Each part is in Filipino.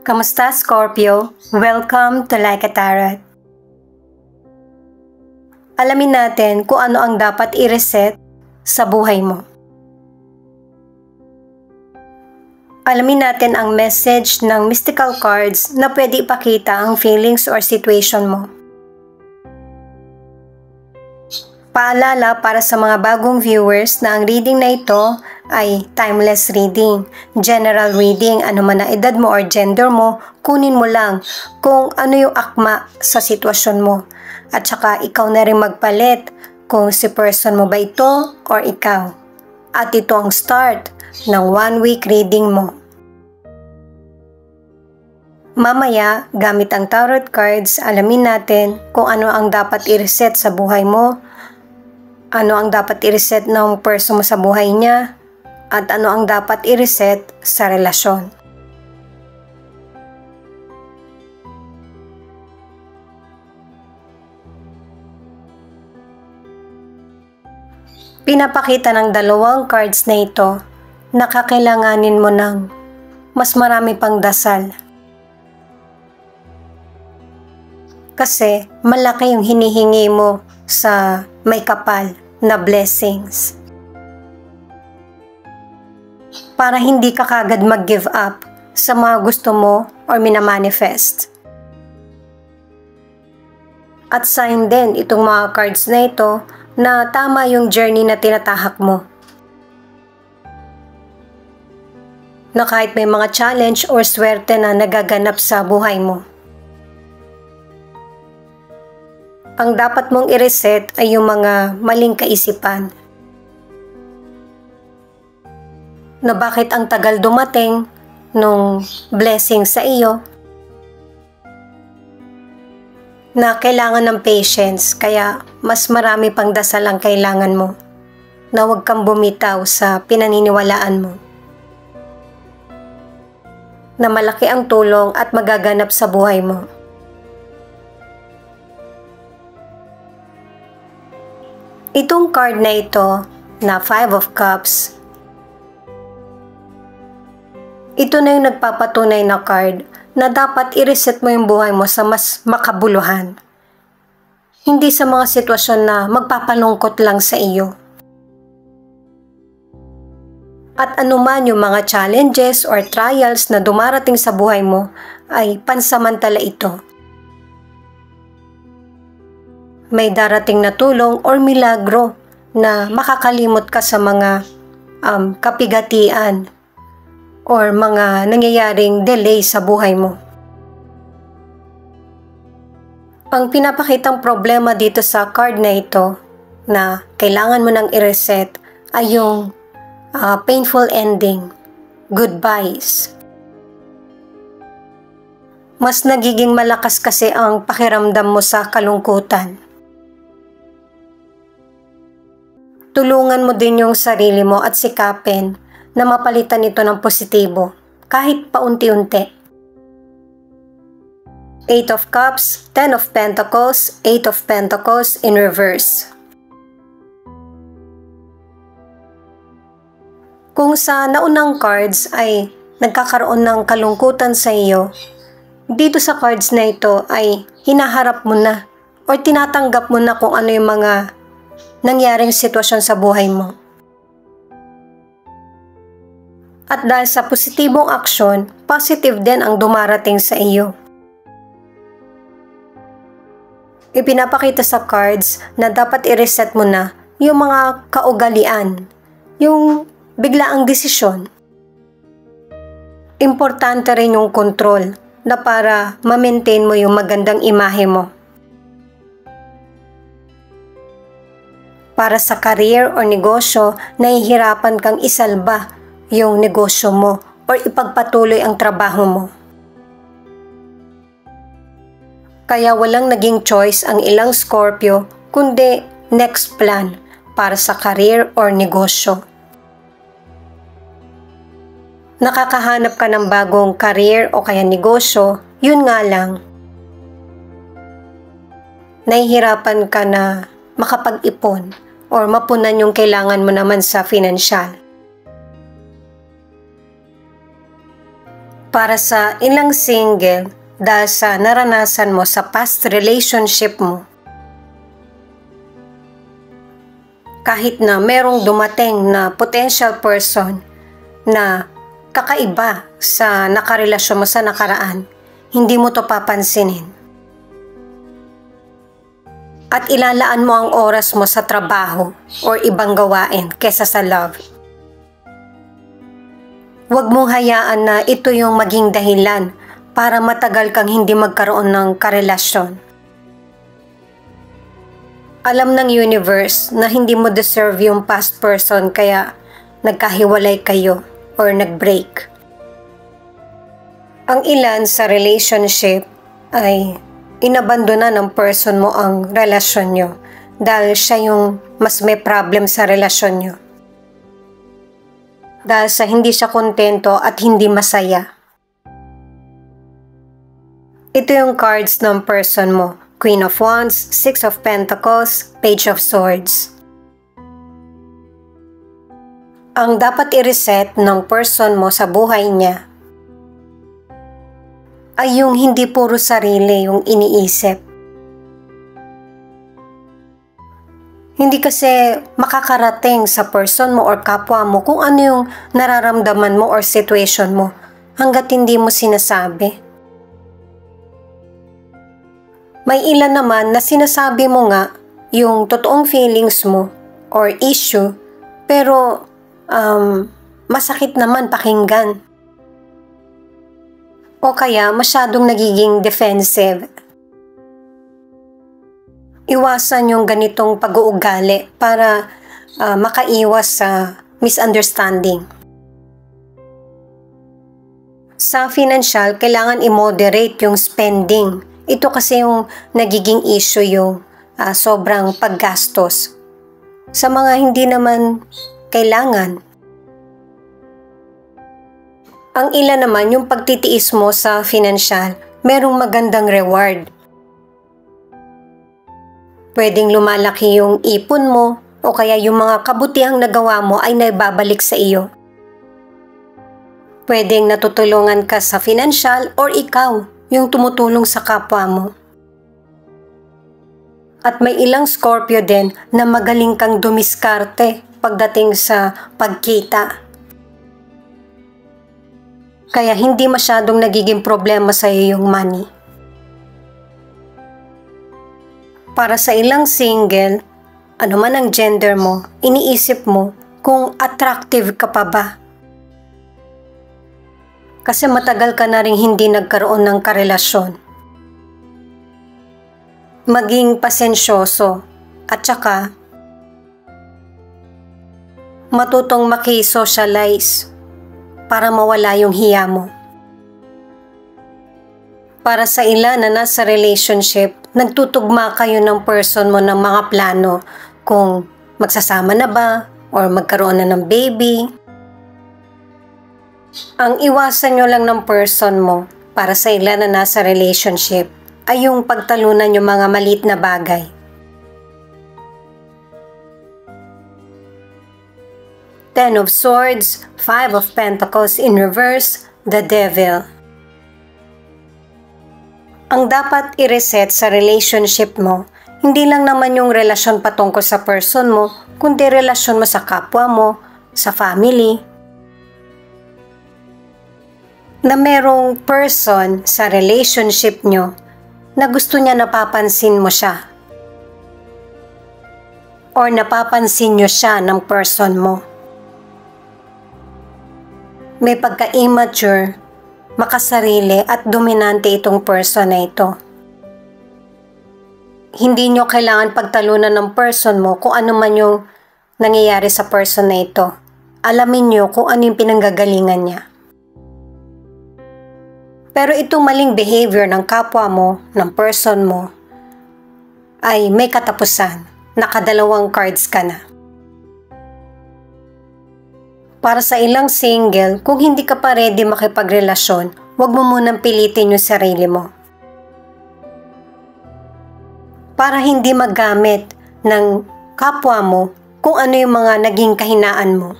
Kamusta, Scorpio? Welcome to Like a Tarot. Alamin natin kung ano ang dapat i-reset sa buhay mo. Alamin natin ang message ng mystical cards na pwede ipakita ang feelings or situation mo. Paalala para sa mga bagong viewers na ang reading na ito ay timeless reading, general reading, ano man ang edad mo or gender mo, kunin mo lang kung ano yung akma sa sitwasyon mo. At saka ikaw na rin magpalit kung si person mo ba ito or ikaw. At ito ang start ng 1 week reading mo. Mamaya, gamit ang tarot cards, alamin natin kung ano ang dapat i-reset sa buhay mo, ano ang dapat i-reset ng person mo sa buhay niya, at ano ang dapat i-reset sa relasyon. Pinapakita ng dalawang cards na ito na kakailanganin mo ng mas marami pang dasal. Kasi malaki yung hinihingi mo sa may kapal na blessings. Para hindi ka kagad mag-give up sa mga gusto mo or minamanifest. At sign din itong mga cards na ito na tama yung journey na tinatahak mo. Na kahit may mga challenge or swerte na nagaganap sa buhay mo. Ang dapat mong i-reset ay yung mga maling kaisipan. Na bakit ang tagal dumating nung blessing sa iyo. Na kailangan ng patience, kaya mas marami pang dasal ang kailangan mo. Na huwag kang bumitaw sa pinaniniwalaan mo. Na malaki ang tulong at magaganap sa buhay mo. Itong card na ito, na 5 of Cups, ito na yung nagpapatunay na card na dapat i-reset mo yung buhay mo sa mas makabuluhan. Hindi sa mga sitwasyon na magpapalungkot lang sa iyo. At anuman yung mga challenges or trials na dumarating sa buhay mo ay pansamantala ito. May darating na tulong or milagro na makakalimot ka sa mga kapigatian or mga nangyayaring delay sa buhay mo. Ang pinapakitang problema dito sa card na ito na kailangan mo nang i-reset ay yung painful ending, goodbyes. Mas nagiging malakas kasi ang pakiramdam mo sa kalungkutan. Tulungan mo din yung sarili mo at sikapin na mapalitan ito ng positibo, kahit paunti-unti. 8 of Cups, 10 of Pentacles, 8 of Pentacles in reverse. Kung sa naunang cards ay nagkakaroon ng kalungkutan sa iyo, dito sa cards na ito ay hinaharap mo na o tinatanggap mo na kung ano yung mga nangyaring sitwasyon sa buhay mo. At dahil sa positibong aksyon, positive din ang dumarating sa iyo. Ipinapakita sa cards na dapat i-reset mo na yung mga kaugalian, yung biglaang desisyon. Importante rin yung control na para ma-maintain mo yung magandang imahe mo. Para sa career o negosyo, nahihirapan kang isalba yung negosyo mo o ipagpatuloy ang trabaho mo. Kaya walang naging choice ang ilang Scorpio kundi next plan para sa career or negosyo. Nakakahanap ka ng bagong career o kaya negosyo, yun nga lang. Nahihirapan ka na makapag-ipon or mapunan yung kailangan mo naman sa financial. Para sa ilang single, dahil sa naranasan mo sa past relationship mo, kahit na merong dumating na potential person na kakaiba sa nakarelasyon mo sa nakaraan, hindi mo to papansinin. At ilalaan mo ang oras mo sa trabaho or ibang gawain kesa sa love. Huwag mong hayaan na ito yung maging dahilan para matagal kang hindi magkaroon ng karelasyon. Alam ng universe na hindi mo deserve yung past person kaya nagkahiwalay kayo or nag-break. Ang ilan sa relationship ay inabandona ng person mo ang relasyon nyo dahil siya yung mas may problem sa relasyon nyo. Dahil sa hindi siya kontento at hindi masaya. Ito yung cards ng person mo. Queen of Wands, Six of Pentacles, Page of Swords. Ang dapat i-reset ng person mo sa buhay niya ay yung hindi puro sarili yung iniisip. Hindi kasi makakarating sa person mo or kapwa mo kung ano yung nararamdaman mo or situation mo hanggat hindi mo sinasabi. May ilan naman na sinasabi mo nga yung totoong feelings mo or issue pero masakit naman pakinggan. O kaya masyadong nagiging defensive. Iwasan yung ganitong pag-uugali para makaiwas sa misunderstanding. Sa financial, kailangan i-moderate yung spending. Ito kasi yung nagiging issue yung sobrang paggastos. Sa mga hindi naman kailangan. Ang ilan naman yung pagtitiis mo sa financial, merong magandang reward. Pwedeng lumalaki yung ipon mo o kaya yung mga kabutihang nagawa mo ay naibabalik sa iyo. Pwedeng natutulungan ka sa financial or ikaw yung tumutulong sa kapwa mo. At may ilang Scorpio din na magaling kang dumiskarte pagdating sa pagkita. Kaya hindi masyadong nagiging problema sa iyo yung money. Para sa ilang single, ano man ang gender mo, iniisip mo kung attractive ka pa ba. Kasi matagal ka na rin hindi nagkaroon ng karelasyon. Maging pasensyoso at saka matutong maki-socialize para mawala yung hiya mo. Para sa ilan na nasa relationship, nagtutugma kayo ng person mo ng mga plano kung magsasama na ba or magkaroon na ng baby. Ang iwasan nyo lang ng person mo para sa ilan na nasa relationship ay yung pagtalunan yung mga maliit na bagay. Ten of Swords, Five of Pentacles in reverse, the Devil. Ang dapat i-reset sa relationship mo, hindi lang naman yung relasyon patungkol sa person mo, kundi relasyon mo sa kapwa mo, sa family. Na merong person sa relationship nyo na gusto niya napapansin mo siya. Or napapansin nyo siya ng person mo. May pagka-immature, makasarili at dominante itong person na ito. Hindi nyo kailangan pagtalunan ng person mo kung ano man yung nangyayari sa person na ito. Alamin nyo kung ano yung pinanggagalingan niya. Pero itong maling behavior ng kapwa mo, ng person mo, ay may katapusan. Nakadalawang cards ka na. Para sa ilang single, kung hindi ka pa ready makipagrelasyon, huwag mo munang pilitin yung sarili mo. Para hindi magamit ng kapwa mo kung ano yung mga naging kahinaan mo.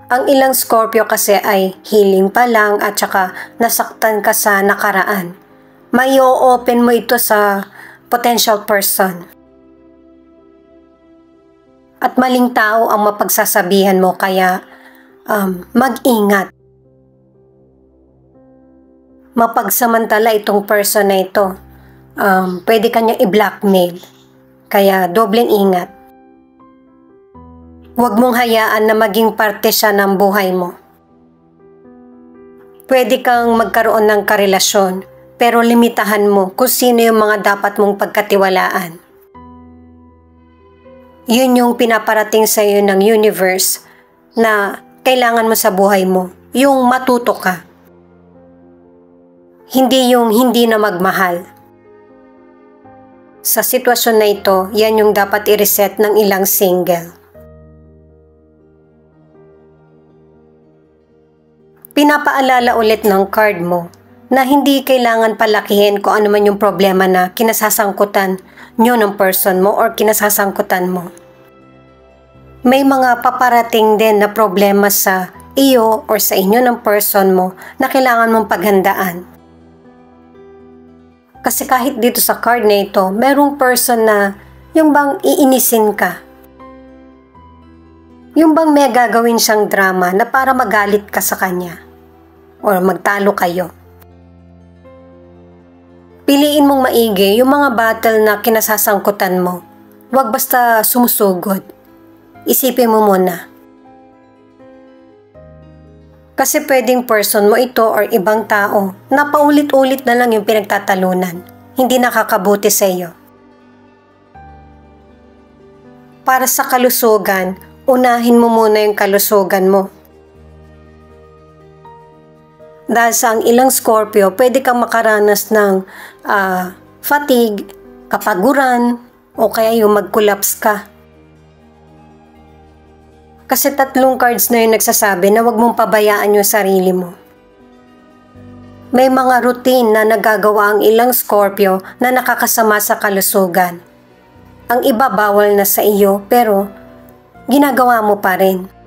Ang ilang Scorpio kasi ay healing pa lang at saka nasaktan ka sa nakaraan. May open mo ito sa potential person. At maling tao ang mapagsasabihan mo kaya mag-ingat. Mapagsamantala itong person na ito. Pwede kanyang i-blackmail. Kaya dobleng ingat. Huwag mong hayaan na maging parte siya ng buhay mo. Pwede kang magkaroon ng karelasyon, pero limitahan mo kung sino yung mga dapat mong pagkatiwalaan. Yun yung pinaparating sa iyo ng universe na kailangan mo sa buhay mo, yung matuto ka. Hindi yung hindi na magmahal. Sa sitwasyon na ito, yan yung dapat i-reset ng ilang single. Pinapaalala ulit ng card mo na hindi kailangan palakihin kung ano man yung problema na kinasasangkutan nyo ng person mo or kinasasangkutan mo. May mga paparating din na problema sa iyo or sa inyo ng person mo na kailangan mong paghandaan. Kasi kahit dito sa card na ito, merong person na yung bang iinisin ka. Yung bang may gagawin siyang drama na para magalit ka sa kanya. Or magtalo kayo. Piliin mong maigi yung mga battle na kinasasangkutan mo. Huwag basta sumusugod. Isipin mo muna. Kasi pwedeng person mo ito or ibang tao na paulit-ulit na lang yung pinagtatalunan. Hindi nakakabuti sa iyo. Para sa kalusugan, unahin mo muna yung kalusugan mo. Dahil sa ang ilang Scorpio, pwede kang makaranas ng fatigue, kapaguran, o kaya yung mag-collapse ka. Kasi 3 cards na yung nagsasabi na huwag mong pabayaan yung sarili mo. May mga routine na nagagawa ang ilang Scorpio na nakakasama sa kalusugan. Ang iba bawal na sa iyo pero ginagawa mo pa rin.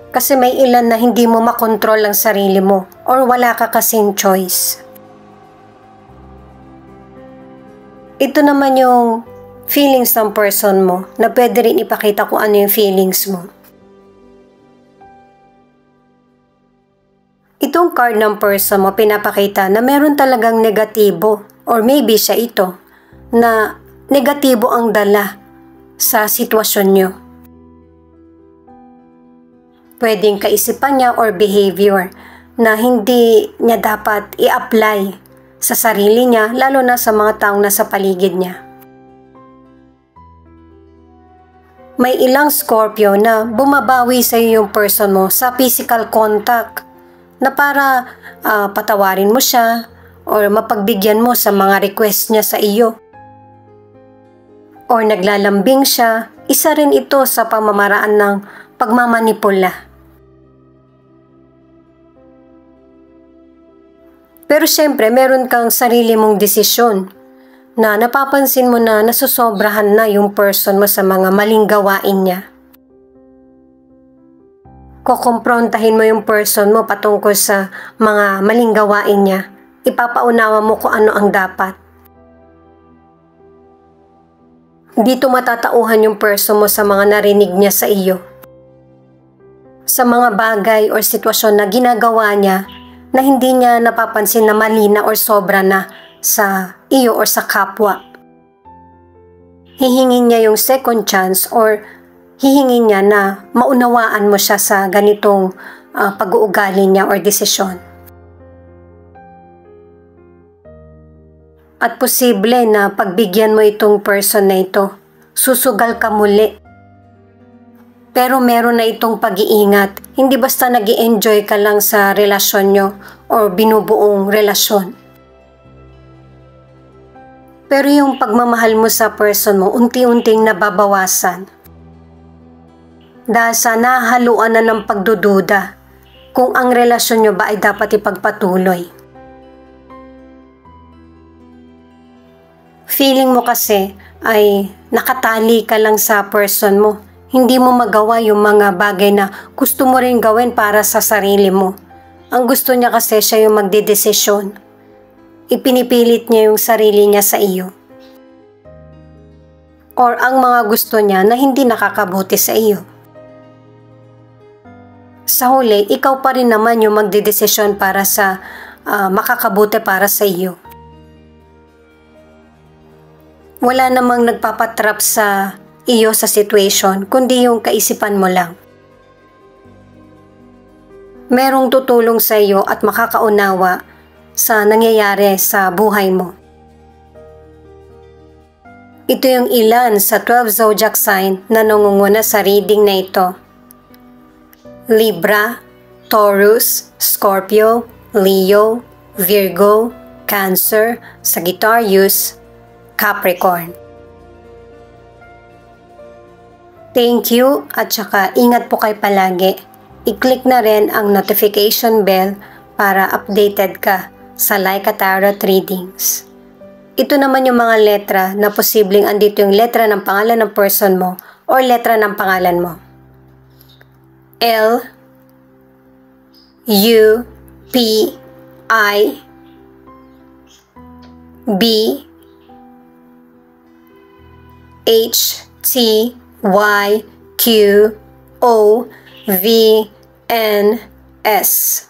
Kasi may ilan na hindi mo makontrol ang sarili mo or wala ka kasing choice. Ito naman yung feelings ng person mo na pwede rin ipakita kung ano yung feelings mo. Itong card ng person mo pinapakita na meron talagang negatibo or maybe siya ito na negatibo ang dala sa sitwasyon nyo. Pwedeng kaisipan niya or behavior na hindi niya dapat i-apply sa sarili niya, lalo na sa mga taong nasa paligid niya. May ilang Scorpio na bumabawi sa iyo yung person mo sa physical contact na para patawarin mo siya or mapagbigyan mo sa mga request niya sa iyo. Or naglalambing siya, isa rin ito sa pamamaraan ng pagmamanipula. Pero syempre, meron kang sarili mong desisyon na napapansin mo na nasusobrahan na yung person mo sa mga maling gawain niya. Kukumprontahin mo yung person mo patungkol sa mga maling gawain niya. Ipapaunawa mo kung ano ang dapat. Dito matatauhan yung person mo sa mga narinig niya sa iyo. Sa mga bagay o sitwasyon na ginagawa niya na hindi niya napapansin na mali na or sobra na sa iyo or sa kapwa. Hihingin niya yung second chance or hihingin niya na maunawaan mo siya sa ganitong pag-uugali niya or desisyon. At posible na pagbigyan mo itong person na ito, susugal ka muli. Pero meron na itong pag-iingat. Hindi basta nag-i-enjoy ka lang sa relasyon nyo or binubuong relasyon. Pero yung pagmamahal mo sa person mo, unti-unting nababawasan. Dahil sa nahaluan na ng pagdududa kung ang relasyon nyo ba ay dapat ipagpatuloy. Feeling mo kasi ay nakatali ka lang sa person mo. Hindi mo magawa yung mga bagay na gusto mo rin gawin para sa sarili mo. Ang gusto niya kasi siya yung magdedesisyon. Ipinipilit niya yung sarili niya sa iyo. Or ang mga gusto niya na hindi nakakabuti sa iyo. Sa huli, ikaw pa rin naman yung magdedesisyon para sa makakabuti para sa iyo. Wala namang nagpapatrap sa iyo sa situation, kundi yung kaisipan mo lang. Merong tutulong sa iyo at makakaunawa sa nangyayari sa buhay mo. Ito yung ilan sa 12 zodiac sign na nangunguna sa reading na ito. Libra, Taurus, Scorpio, Leo, Virgo, Cancer, Sagittarius, Capricorn. Thank you at saka ingat po kayo palagi. I-click na rin ang notification bell para updated ka sa Laika Tarot Readings. Ito naman yung mga letra na posibleng andito yung letra ng pangalan ng person mo or letra ng pangalan mo. L, U, P, I, B, H, T, Y, Q, O, V, N, S.